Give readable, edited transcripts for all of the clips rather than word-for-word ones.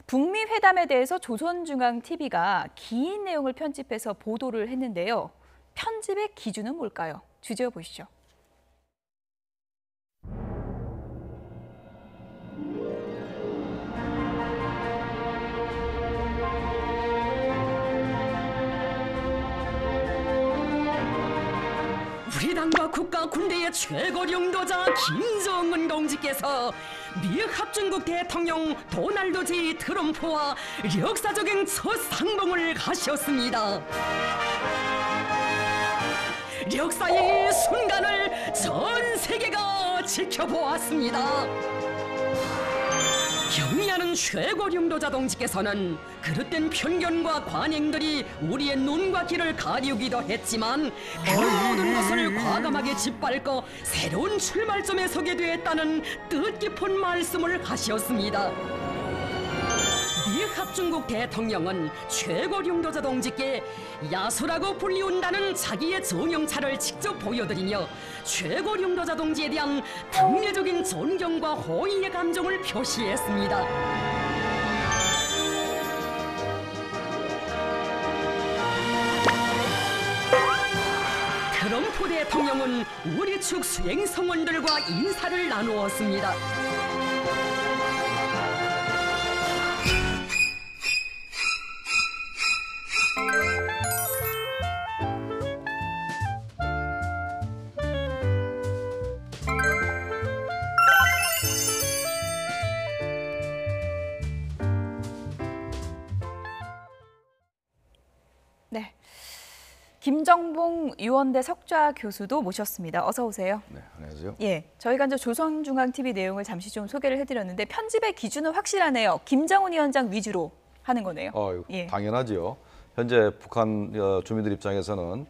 북미 회담에 대해서 조선중앙TV가 긴 내용을 편집해서 보도를 했는데요. 편집의 기준은 뭘까요? 주제어 보시죠. 우리 당과 국가 군대의 최고領導자 김정은 동지께서 미 합중국 대통령 도널드 J 트럼프와 역사적인 첫 상봉을 하셨습니다. 역사의 이 순간을 전 세계가 지켜보았습니다. 경의하는 최고領導자 동지께서는 그릇된 편견과 관행들이 우리의 눈과 귀를 가리우기도 했지만 그 모든 것을 과감하게 짓밟고 새로운 출발점에 서게 되었다는 뜻깊은 말씀을 하셨습니다. 미 합중국 대통령은 최고領導자 동지께 야수라고 불리운다는 자기의 정형차를 직접 보여드리며 최고領導자 동지에 대한 당례적인 존경과 호의의 감정을 표시했습니다. 트럼프 대통령은 우리 측 수행성원들과 인사를 나누었습니다. 네, 김정봉 유원대 석좌 교수도 모셨습니다. 어서 오세요. 네, 안녕하세요. 예, 저희가 이제 조선중앙TV 내용을 잠시 좀 소개를 해드렸는데 편집의 기준은 확실하네요. 김정은 위원장 위주로 하는 거네요. 예. 당연하죠. 현재 북한 주민들 입장에서는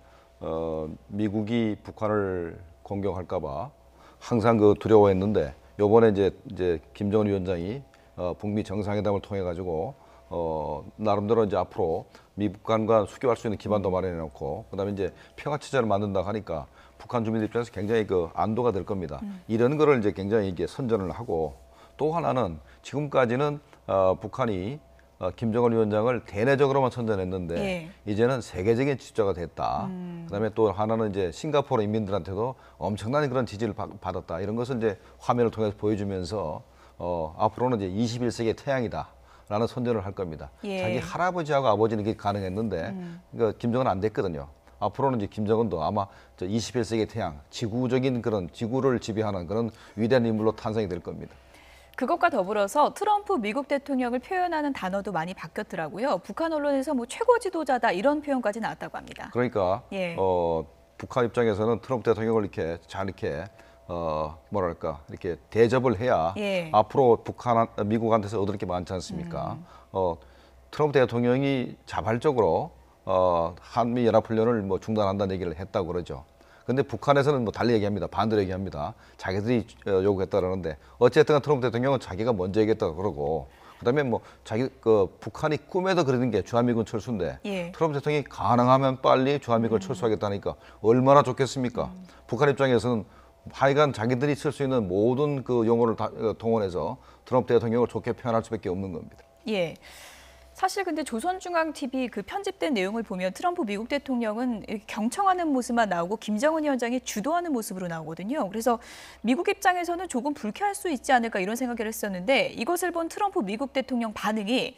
미국이 북한을 공격할까봐 항상 두려워했는데 이번에 이제 김정은 위원장이 북미 정상회담을 통해 가지고 나름대로 이제 앞으로 미북한과 수교할 수 있는 기반도 마련해놓고 그다음에 이제 평화 체제를 만든다 하니까 북한 주민들 입장에서 굉장히 안도가 될 겁니다. 이런 거를 이제 굉장히 이게 선전을 하고 또 하나는 지금까지는 북한이 김정은 위원장을 대내적으로만 선전했는데 예. 이제는 세계적인 지도자가 됐다. 그다음에 또 하나는 이제 싱가포르 인민들한테도 엄청난 그런 지지를 받았다. 이런 것을 이제 화면을 통해서 보여주면서 앞으로는 이제 21세기의 태양이다. 라는 선전을 할 겁니다. 예. 자기 할아버지하고 아버지는 그게 가능했는데 그러니까 김정은 안 됐거든요. 앞으로는 이제 김정은도 아마 21세기의 태양, 지구적인 그런 지구를 지배하는 그런 위대한 인물로 탄생이 될 겁니다. 그것과 더불어서 트럼프 미국 대통령을 표현하는 단어도 많이 바뀌었더라고요. 북한 언론에서 뭐 최고 지도자다 이런 표현까지 나왔다고 합니다. 그러니까 예. 북한 입장에서는 트럼프 대통령을 이렇게 뭐랄까 이렇게 대접을 해야 예. 앞으로 미국한테서 얻을 게 많지 않습니까? 트럼프 대통령이 자발적으로 한미 연합훈련을 뭐 중단한다는 얘기를 했다고 그러죠. 근데 북한에서는 뭐 달리 얘기합니다. 반대로 얘기합니다. 자기들이 요구했다 그러는데 어쨌든 트럼프 대통령은 자기가 먼저 얘기했다고 그러고 그다음에 뭐 북한이 꿈에도 그리는 게 주한미군 철수인데 예. 트럼프 대통령이 가능하면 빨리 주한미군을 철수하겠다니까 얼마나 좋겠습니까? 북한 입장에서는 하여간 자기들이 쓸 수 있는 모든 그 용어를 다 동원해서 트럼프 대통령을 좋게 표현할 수밖에 없는 겁니다. 예. 사실 근데 조선중앙TV 그 편집된 내용을 보면 트럼프 미국 대통령은 이렇게 경청하는 모습만 나오고 김정은 위원장이 주도하는 모습으로 나오거든요. 그래서 미국 입장에서는 조금 불쾌할 수 있지 않을까 이런 생각을 했었는데 이것을 본 트럼프 미국 대통령 반응이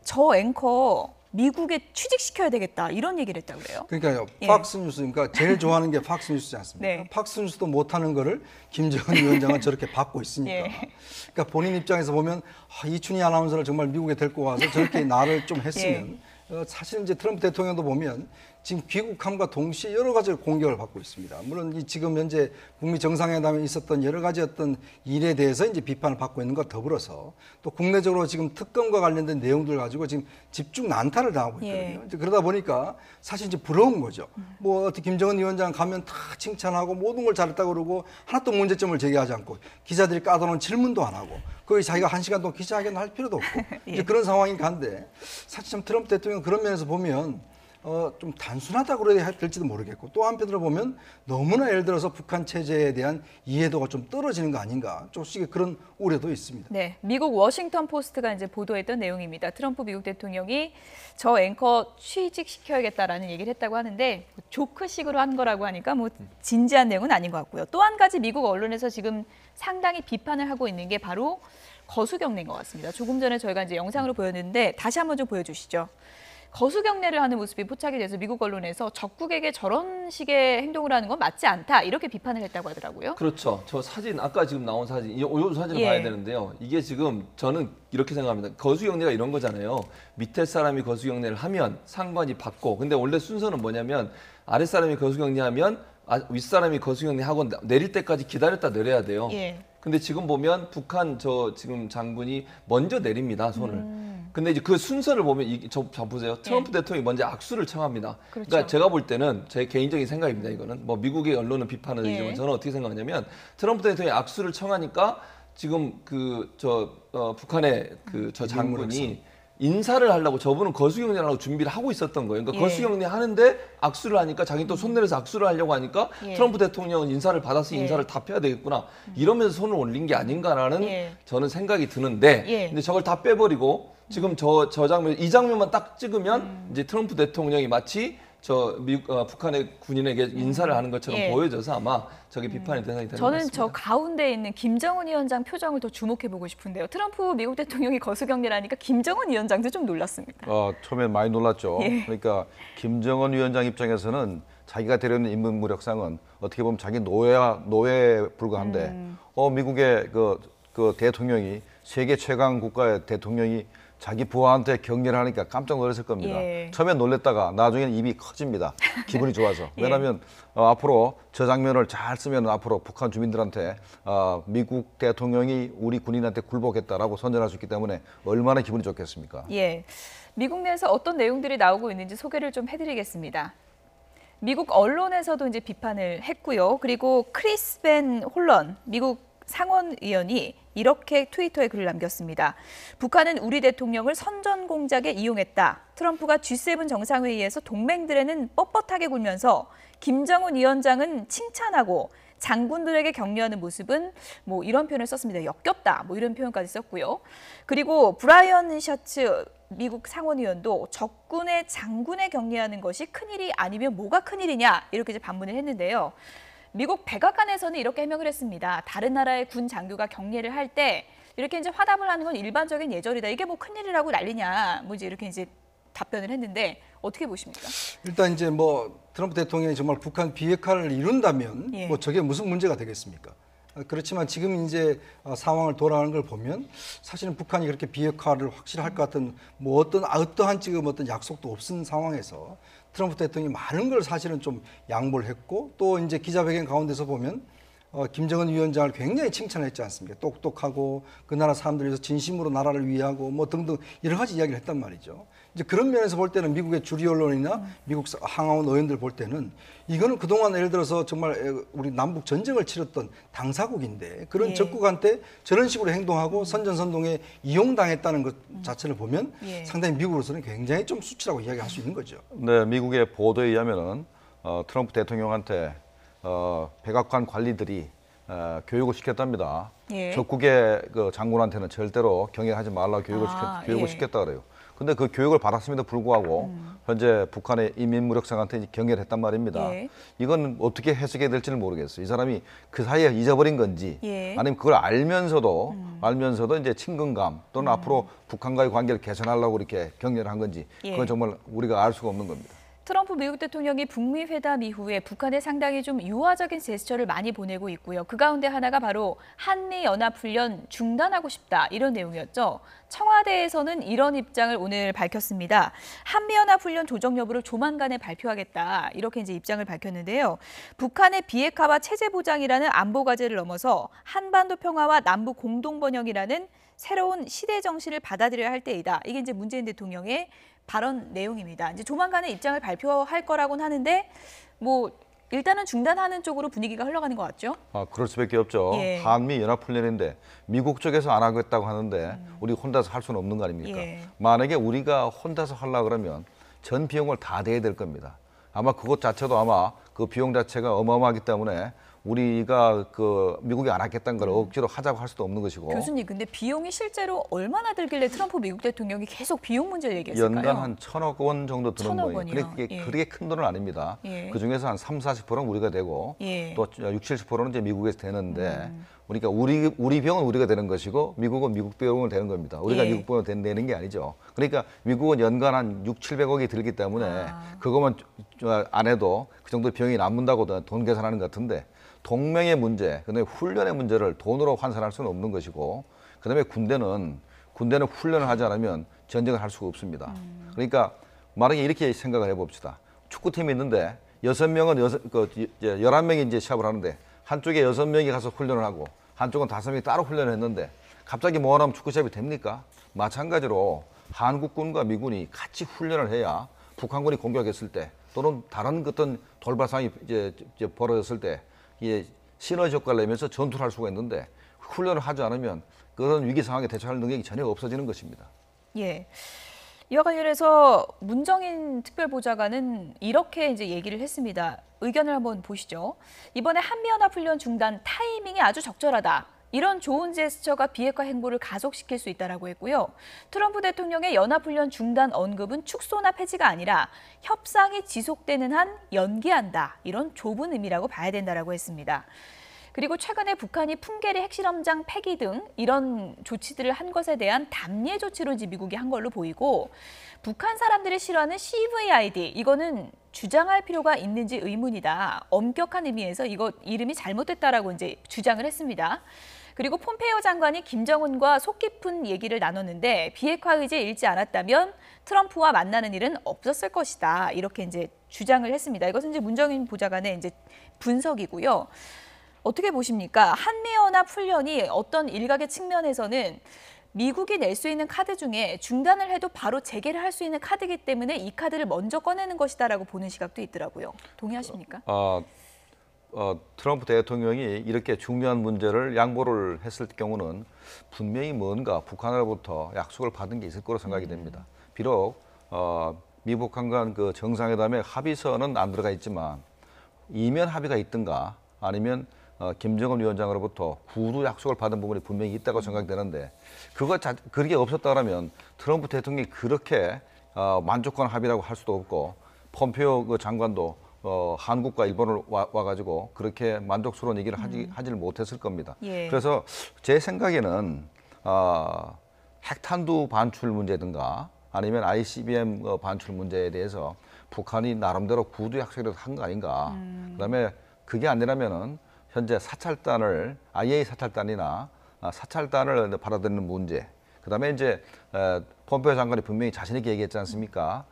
저 앵커 미국에 취직시켜야 되겠다 이런 얘기를 했다고 그래요. 그러니까요. 예. 팍스뉴스, 그러니까 제일 좋아하는 게 팍스뉴스지 않습니까? 네. 팍스뉴스도 못하는 거를 김정은 위원장은 저렇게 받고 있으니까. 예. 그러니까 본인 입장에서 보면 이춘희 아나운서를 정말 미국에 데리고 와서 저렇게 nar을 좀 했으면 사실 이제 트럼프 대통령도 보면 지금 귀국함과 동시에 여러 가지 공격을 받고 있습니다. 물론 지금 현재 북미 정상회담에 있었던 여러 가지 어떤 일에 대해서 이제 비판을 받고 있는 것과 더불어서 또 국내적으로 지금 특검과 관련된 내용들 가지고 지금 집중 난타를 당하고 있거든요. 이제 그러다 보니까 사실 이제 부러운 거죠. 뭐 어떻게 김정은 위원장 가면 다 칭찬하고 모든 걸 잘했다고 그러고 하나도 문제점을 제기하지 않고 기자들이 까다로운 질문도 안 하고 거기 자기가 1시간 동안 기자회견 할 필요도 없고 이제 그런 상황이 간데 사실 참 트럼프 대통령 그런 면에서 보면 좀 단순하다고 그래야 될지도 모르겠고 또 한편으로 보면 너무나 예를 들어서 북한 체제에 대한 이해도가 좀 떨어지는 거 아닌가 조금씩 그런 우려도 있습니다. 네, 미국 워싱턴 포스트가 이제 보도했던 내용입니다. 트럼프 미국 대통령이 저 앵커 취직시켜야겠다라는 얘기를 했다고 하는데 조크식으로 한 거라고 하니까 뭐 진지한 내용은 아닌 것 같고요. 또 한 가지 미국 언론에서 지금 상당히 비판을 하고 있는 게 바로 거수경례인 것 같습니다. 조금 전에 저희가 이제 영상으로 보였는데 다시 한번 좀 보여주시죠. 거수경례를 하는 모습이 포착이 돼서 미국 언론에서 적국에게 저런 식의 행동을 하는 건 맞지 않다 이렇게 비판을 했다고 하더라고요. 그렇죠. 저 사진 아까 지금 나온 사진 이 사진을 예. 봐야 되는데요. 이게 지금 저는 이렇게 생각합니다. 거수경례가 이런 거잖아요. 밑에 사람이 거수경례를 하면 상관이 받고 근데 원래 순서는 뭐냐면 아래 사람이 거수경례하면 윗사람이 거수경례하고 내릴 때까지 기다렸다 내려야 돼요. 예. 근데 지금 보면 북한 지금 장군이 먼저 내립니다, 손을. 근데 이제 그 순서를 보면 저 보세요. 트럼프 대통령이 먼저 악수를 청합니다. 그렇죠. 그러니까 제가 볼 때는 제 개인적인 생각입니다, 이거는. 뭐 미국의 언론은 비판은 예. 아니지만 저는 어떻게 생각하냐면 트럼프 대통령이 악수를 청하니까 지금 북한의 저 장군이 인사를 하려고 저분은 거수경례를 하려고 준비를 하고 있었던 거예요. 그러니까 예. 거수경례 하는데 악수를 하니까 자기 또 손 내려서 악수를 하려고 하니까 예. 트럼프 대통령은 인사를 받았으니 예. 인사를 답해야 되겠구나. 이러면서 손을 올린 게 아니라는 예. 저는 생각이 드는데 예. 근데 저걸 다 빼버리고 지금 저 장면 이 장면만 딱 찍으면 이제 트럼프 대통령이 마치 북한의 군인에게 인사를 하는 것처럼 예. 보여져서 아마 저게 비판의 대상이 되는 것 저는 같습니다. 저 가운데 있는 김정은 위원장 표정을 더 주목해 보고 싶은데요. 트럼프 미국 대통령이 거수경례라니까 김정은 위원장도 좀 놀랐습니다. 처음에 많이 놀랐죠. 예. 그러니까 김정은 위원장 입장에서는 자기가 데려오는 인문 무력상은 어떻게 보면 자기 노예에 불과한데 미국의 그 대통령이 세계 최강 국가의 대통령이 자기 부하한테 격려를 하니까 깜짝 놀랐을 겁니다. 예. 처음에 놀랬다가 나중에는 입이 커집니다. 기분이 좋아서. 예. 왜냐하면 앞으로 저 장면을 잘 쓰면 앞으로 북한 주민들한테 미국 대통령이 우리 군인한테 굴복했다라고 선전할 수 있기 때문에 얼마나 기분이 좋겠습니까? 예, 미국 내에서 어떤 내용들이 나오고 있는지 소개를 좀 해드리겠습니다. 미국 언론에서도 이제 비판을 했고요. 그리고 크리스 벤 홀런 미국 상원의원이 이렇게 트위터에 글을 남겼습니다. 북한은 우리 대통령을 선전 공작에 이용했다. 트럼프가 G7 정상회의에서 동맹들에는 뻣뻣하게 굴면서 김정은 위원장은 칭찬하고 장군들에게 격려하는 모습은 뭐 이런 표현을 썼습니다. 역겹다. 뭐 이런 표현까지 썼고요. 그리고 브라이언 셔츠 미국 상원의원도 적군의 장군에 격려하는 것이 큰일이 아니면 뭐가 큰일이냐 이렇게 이제 반문을 했는데요. 미국 백악관에서는 이렇게 해명을 했습니다. 다른 나라의 군 장교가 격려를 할 때 이렇게 이제 화답을 하는 건 일반적인 예절이다. 이게 뭐 큰일이라고 난리냐. 뭐 이제 이렇게 이제 답변을 했는데 어떻게 보십니까? 일단 이제 뭐 트럼프 대통령이 정말 북한 비핵화를 이룬다면 예. 뭐 저게 무슨 문제가 되겠습니까? 그렇지만 지금 이제 상황을 돌아가는 걸 보면 사실은 북한이 그렇게 비핵화를 확실할 것 같은 뭐 어떠한 지금 어떤 약속도 없은 상황에서 트럼프 대통령이 많은 걸 사실은 좀 양보를 했고 또 이제 기자회견 가운데서 보면 김정은 위원장을 굉장히 칭찬했지 않습니까? 똑똑하고 그 나라 사람들을 위해서 진심으로 나라를 위하고 뭐 등등 여러 가지 이야기를 했단 말이죠. 이제 그런 면에서 볼 때는 미국의 주류 언론이나 미국 항하원 의원들 볼 때는 이거는 그동안 예를 들어서 정말 우리 남북 전쟁을 치렀던 당사국인데 그런 예. 적국한테 저런 식으로 행동하고 선전선동에 이용당했다는 것 자체를 보면 예. 상당히 미국으로서는 굉장히 좀 수치라고 이야기할 수 있는 거죠. 네, 미국의 보도에 의하면은 트럼프 대통령한테 백악관 관리들이 교육을 시켰답니다. 예. 적국의 그 장군한테는 절대로 경영하지 말라고 교육을 예. 시켰다 그래요. 근데 그 교육을 받았음에도 불구하고 현재 북한의 인민무력상한테 경계를 했단 말입니다. 예. 이건 어떻게 해석해야 될지는 모르겠어요. 이 사람이 그 사이에 잊어버린 건지 예. 아니면 그걸 알면서도 이제 친근감 또는 앞으로 북한과의 관계를 개선하려고 이렇게 경계를 한 건지 그건 예. 정말 우리가 알 수가 없는 겁니다. 트럼프 미국 대통령이 북미 회담 이후에 북한에 상당히 좀 유화적인 제스처를 많이 보내고 있고요. 그 가운데 하나가 바로 한미 연합 훈련 중단하고 싶다 이런 내용이었죠. 청와대에서는 이런 입장을 오늘 밝혔습니다. 한미 연합 훈련 조정 여부를 조만간에 발표하겠다 이렇게 이제 입장을 밝혔는데요. 북한의 비핵화와 체제 보장이라는 안보 과제를 넘어서 한반도 평화와 남북 공동 번영이라는 새로운 시대 정신을 받아들여야 할 때이다. 이게 이제 문재인 대통령의 발언 내용입니다. 이제 조만간에 입장을 발표할 거라고는 하는데 뭐 일단은 중단하는 쪽으로 분위기가 흘러가는 것 같죠? 그럴 수밖에 없죠. 예. 한미 연합훈련인데 미국 쪽에서 안 하겠다고 하는데 우리 혼자서 할 수는 없는 거 아닙니까? 예. 만약에 우리가 혼자서 하려고 그러면 전 비용을 다 대야 될 겁니다. 아마 그것 자체도 아마 그 비용 자체가 어마어마하기 때문에 우리가 그 미국이 안 하겠다는 걸 억지로 하자고 할 수도 없는 것이고. 교수님, 근데 비용이 실제로 얼마나 들길래 트럼프 미국 대통령이 계속 비용 문제를 얘기했을까요? 연간 한 1,000억 원 정도 드는 1,000억 거예요. 원이요? 그게 예. 그렇게 큰 돈은 아닙니다. 예. 그중에서 한 30~40%는 우리가 되고 예. 또 60~70%는 이제 미국에서 되는데 그러니까 우리 비용은 우리가 되는 것이고 미국은 미국 비용을 되는 겁니다. 우리가 예. 미국 비용을 내는 게 아니죠. 그러니까 미국은 연간 한 600~700억이 들기 때문에 그것만 안 해도 그 정도 비용이 남는다고 돈 계산하는 것 같은데 동맹의 문제, 그다음에 훈련의 문제를 돈으로 환산할 수는 없는 것이고 그다음에 군대는 훈련을 하지 않으면 전쟁을 할 수가 없습니다. 그러니까 만약에 이렇게 생각을 해봅시다. 축구팀이 있는데 11명이 이제 시합을 하는데 한쪽에 6명이 가서 훈련을 하고 한쪽은 5명이 따로 훈련을 했는데 갑자기 모아놓으면 축구 시합이 됩니까? 마찬가지로 한국군과 미군이 같이 훈련을 해야 북한군이 공격했을 때 또는 다른 어떤 돌발 상황이 이제 벌어졌을 때 이게 시너지 효과를 내면서 전투를 할 수가 있는데 훈련을 하지 않으면 그런 위기 상황에 대처할 능력이 전혀 없어지는 것입니다. 예. 이와 관련해서 문정인 특별보좌관은 이렇게 이제 얘기를 했습니다. 의견을 한번 보시죠. 이번에 한미연합훈련 중단 타이밍이 아주 적절하다. 이런 좋은 제스처가 비핵화 행보를 가속시킬 수 있다라고 했고요. 트럼프 대통령의 연합훈련 중단 언급은 축소나 폐지가 아니라 협상이 지속되는 한 연기한다. 이런 좁은 의미라고 봐야 된다라고 했습니다. 그리고 최근에 북한이 풍계리 핵실험장 폐기 등 이런 조치들을 한 것에 대한 담례 조치로 이제 미국이 한 걸로 보이고 북한 사람들이 싫어하는 CVID 이거는 주장할 필요가 있는지 의문이다. 엄격한 의미에서 이거 이름이 잘못됐다라고 이제 주장을 했습니다. 그리고 폼페이오 장관이 김정은과 속 깊은 얘기를 나눴는데 비핵화 의지에 잃지 않았다면 트럼프와 만나는 일은 없었을 것이다. 이렇게 이제 주장을 했습니다. 이것은 이제 문정인 보좌관의 이제 분석이고요. 어떻게 보십니까? 한미연합 훈련이 어떤 일각의 측면에서는 미국이 낼 수 있는 카드 중에 중단을 해도 바로 재개를 할 수 있는 카드이기 때문에 이 카드를 먼저 꺼내는 것이다라고 보는 시각도 있더라고요. 동의하십니까? 트럼프 대통령이 이렇게 중요한 문제를 양보를 했을 경우는 분명히 뭔가 북한으로부터 약속을 받은 게 있을 거로 생각이 됩니다. 비록 미북한 간 그 정상회담에 합의서는 안 들어가 있지만 이면 합의가 있든가 아니면 김정은 위원장으로부터 구두 약속을 받은 부분이 분명히 있다고 생각되는데 그게 없었다면 트럼프 대통령이 그렇게 만족한 합의라고 할 수도 없고 폼페이오 그 장관도 한국과 일본을 와가지고 그렇게 만족스러운 얘기를 하지를 못했을 겁니다. 예. 그래서 제 생각에는 핵탄두 반출 문제든가 아니면 ICBM 반출 문제에 대해서 북한이 나름대로 구두 약속이라도 한 거 아닌가. 그다음에 그게 아니라면은 현재 사찰단을 IAEA 사찰단이나 사찰단을 받아들이는 문제. 그다음에 이제 폼페이오 장관이 분명히 자신 있게 얘기했지 않습니까?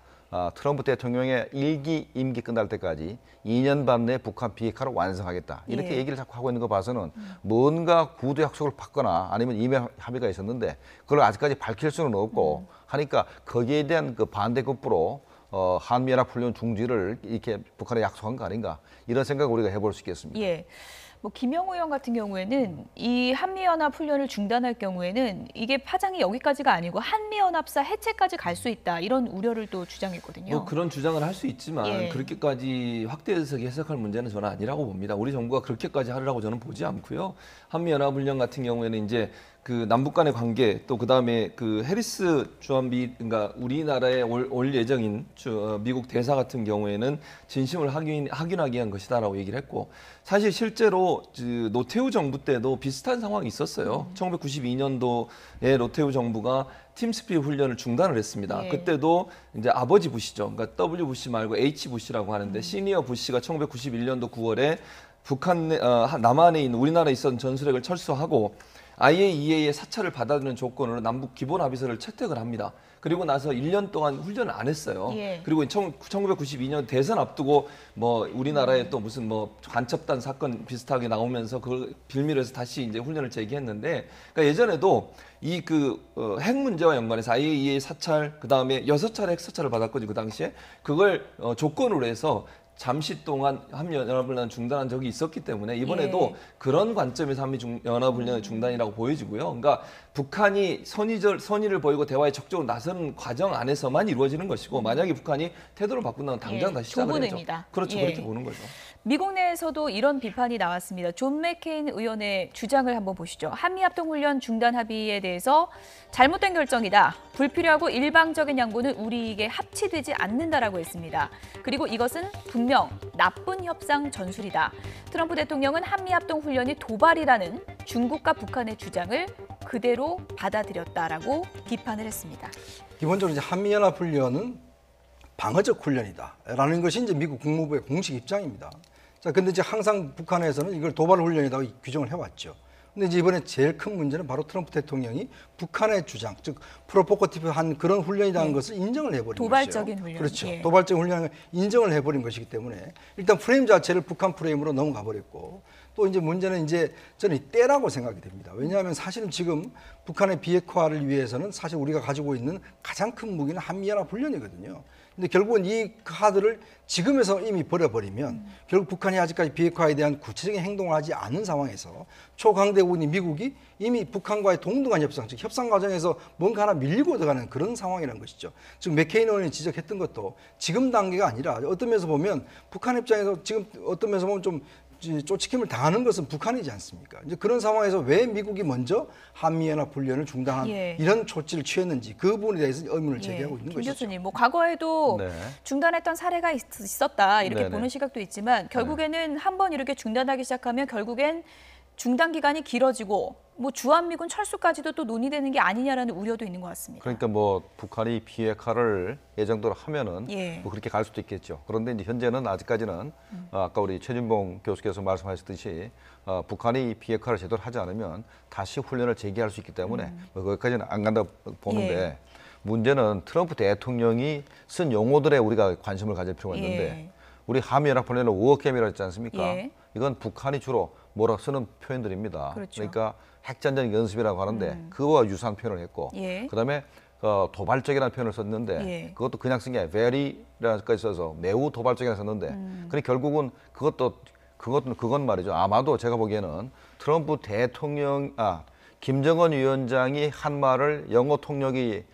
트럼프 대통령의 1기 임기 끝날 때까지 2년 반 내에 북한 비핵화를 완성하겠다. 이렇게 예. 얘기를 자꾸 하고 있는 거 봐서는 뭔가 구두 약속을 받거나 아니면 이메 합의가 있었는데 그걸 아직까지 밝힐 수는 없고 하니까 거기에 대한 그 반대급부로 한미연합훈련 중지를 이렇게 북한에 약속한 거 아닌가 이런 생각을 우리가 해볼 수 있겠습니다. 예. 뭐 김영우 의원 같은 경우에는 이 한미연합 훈련을 중단할 경우에는 이게 파장이 여기까지가 아니고 한미연합사 해체까지 갈 수 있다 이런 우려를 또 주장했거든요. 뭐 그런 주장을 할 수 있지만 예. 그렇게까지 확대해서 해석할 문제는 저는 아니라고 봅니다. 우리 정부가 그렇게까지 하려고 저는 보지 않고요. 한미연합훈련 같은 경우에는 이제 그 남북 간의 관계 또 그다음에 그 해리스 주한미 그러니까 우리나라에 올 예정인 미국 대사 같은 경우에는 진심을 확인하기 위한 것이다라고 얘기를 했고 사실 실제로 노태우 정부 때도 비슷한 상황이 있었어요. 1992년도에 노태우 정부가 팀스피릿 훈련을 중단을 했습니다. 예. 그때도 이제 아버지 부시죠. 그러니까 W 부시 말고 H 부시라고 하는데 시니어 부시가 1991년도 9월에 북한 남한에 있는 우리나라에 있었던 전술핵을 철수하고 IAEA의 사찰을 받아들이는 조건으로 남북 기본 합의서를 채택을 합니다. 그리고 나서 1년 동안 훈련을 안 했어요. 예. 그리고 1992년 대선 앞두고 뭐 우리나라에 또 무슨 뭐 간첩단 사건 비슷하게 나오면서 그걸 빌미로 해서 다시 이제 훈련을 재개했는데 그러니까 예전에도 이 핵 문제와 연관해서 IAEA 사찰 그다음에 6차례 핵 사찰을 받았거든요. 그 당시에 그걸 조건으로 해서 잠시 동안 한미연합훈련 중단한 적이 있었기 때문에 이번에도 예. 그런 관점에서 한미연합훈련의 중단이라고 보여지고요. 그러니까 북한이 선의를 보이고 대화에 적극적으로 나서는 과정 안에서만 이루어지는 것이고 만약에 북한이 태도를 바꾼다면 당장 예, 다시 시작을 좁은 해야죠. 의미다. 그렇죠. 예. 그렇게 보는 거죠. 미국 내에서도 이런 비판이 나왔습니다. 존 맥케인 의원의 주장을 한번 보시죠. 한미합동훈련 중단 합의에 대해서 잘못된 결정이다. 불필요하고 일방적인 양보는 우리에게 합치되지 않는다라고 했습니다. 그리고 이것은 분명 나쁜 협상 전술이다. 트럼프 대통령은 한미합동훈련이 도발이라는 중국과 북한의 주장을 그대로 받아들였다라고 비판을 했습니다. 기본적으로 이제 한미연합훈련은 방어적 훈련이다라는 것이 이제 미국 국무부의 공식 입장입니다. 자, 근데 이제 항상 북한에서는 이걸 도발 훈련이라고 규정을 해왔죠. 근데 이제 이번에 제일 큰 문제는 바로 트럼프 대통령이 북한의 주장, 즉 프로포커티브한 그런 훈련이라는 것을 인정을 해버린 도발적인 것이죠. 훈련. 그렇죠. 예. 도발적인 훈련을 인정을 해버린 것이기 때문에 일단 프레임 자체를 북한 프레임으로 넘어가 버렸고 또 이제 문제는 이제 저는 이 때라고 생각이 됩니다. 왜냐하면 사실은 지금 북한의 비핵화를 위해서는 사실 우리가 가지고 있는 가장 큰 무기는 한미연합 훈련이거든요. 근데 결국은 이 카드를 지금에서 이미 버려버리면 결국 북한이 아직까지 비핵화에 대한 구체적인 행동을 하지 않은 상황에서 초강대국인 미국이 이미 북한과의 동등한 협상, 즉 협상 과정에서 뭔가 하나 밀리고 들어가는 그런 상황이라는 것이죠. 지금 맥케인 의원이 지적했던 것도 지금 단계가 아니라 어떤 면에서 보면 북한 입장에서 지금 어떤 면에서 보면 좀 쪼치킴을 당하는 것은 북한이지 않습니까? 이제 그런 상황에서 왜 미국이 먼저 한미연합 훈련을 중단한 예. 이런 조치를 취했는지 그 부분에 대해서 의문을 제기하고 있는 김 것이죠. 교수님, 뭐 과거에도 네. 중단했던 사례가 있었다 이렇게 네네. 보는 시각도 있지만 결국에는 한번 이렇게 중단하기 시작하면 결국엔 중단 기간이 길어지고 뭐 주한미군 철수까지도 또 논의되는 게 아니냐라는 우려도 있는 것 같습니다. 그러니까 뭐 북한이 비핵화를 예정대로 하면은 예. 뭐 그렇게 갈 수도 있겠죠. 그런데 이제 현재는 아직까지는 아까 우리 최진봉 교수께서 말씀하셨듯이 북한이 비핵화를 제대로 하지 않으면 다시 훈련을 재개할 수 있기 때문에 뭐 거기까지는 안 간다 보는데 예. 문제는 트럼프 대통령이 쓴 용어들에 우리가 관심을 가질 필요가 있는데 예. 우리 한미연합훈련을 워캠이라고 했지 않습니까? 예. 이건 북한이 주로 뭐라 쓰는 표현들입니다. 그렇죠. 그러니까 핵전쟁 연습이라고 하는데 그거와 유사한 표현을 했고 예. 그다음에 도발적이라는 표현을 썼는데 예. 그것도 그냥 쓴 게 아니라 very라는까지 써서 매우 도발적이라 썼는데 근데 결국은 그건 말이죠. 아마도 제가 보기에는 트럼프 대통령 김정은 위원장이 한 말을 영어 통역이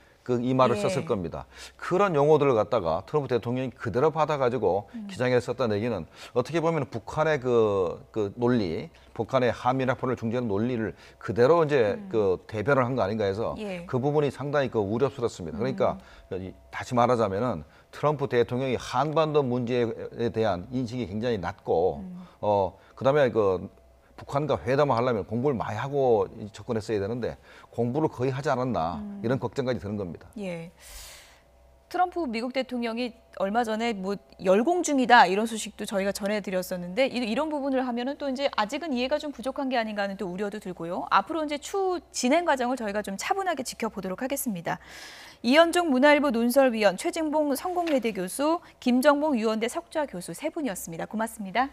이 말을 예. 썼을 겁니다. 그런 용어들을 갖다가 트럼프 대통령이 그대로 받아가지고 기장에 썼다는 얘기는 어떻게 보면 북한의 그 논리, 북한의 한미연합훈련을 중재하는 논리를 그대로 이제 대변을 한 거 아닌가 해서 예. 그 부분이 상당히 우려스럽습니다. 그러니까 다시 말하자면은 트럼프 대통령이 한반도 문제에 대한 인식이 굉장히 낮고 그다음에 북한과 회담을 하려면 공부를 많이 하고 접근했어야 되는데 공부를 거의 하지 않았나 이런 걱정까지 드는 겁니다. 예. 트럼프 미국 대통령이 얼마 전에 뭐 열공 중이다 이런 소식도 저희가 전해드렸었는데 이런 부분을 하면은 또 이제 아직은 이해가 좀 부족한 게 아닌가 하는 또 우려도 들고요. 앞으로 이제 추후 진행 과정을 저희가 좀 차분하게 지켜보도록 하겠습니다. 이현종 문화일보 논설위원, 최진봉 성공회대 교수, 김정봉 유원대 석좌 교수 세 분이었습니다. 고맙습니다.